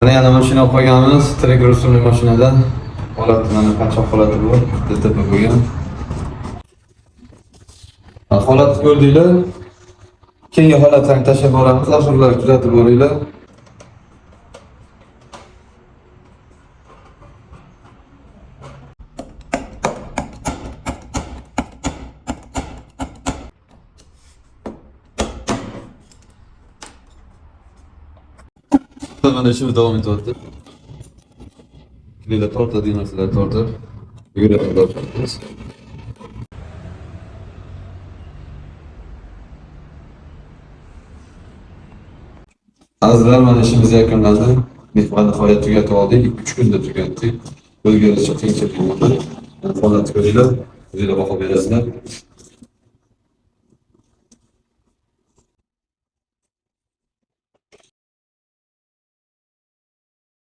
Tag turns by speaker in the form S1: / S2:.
S1: Mana yana mashina olib qo'yganmiz, Trek rusumli mashinada. Holat mana qancha holati bor, DTP bo'lgan. Holatni ko'rdinglar. Keyingi holatlarni tashlab boramiz, aslida kuzatib boringlar. Mana ishimiz davom etyapti. Klilar tortadigan narsalar tortib, yugurib boryapmiz. Azizlar, mana ishimiz yakunlandi. Nihoyat tugatib oldik. 3 kunda tugatdik. O'zgarishi qiyinchilik bo'lmadi. Holatni ko'ringlar, o'zingizlar baho berasizlar.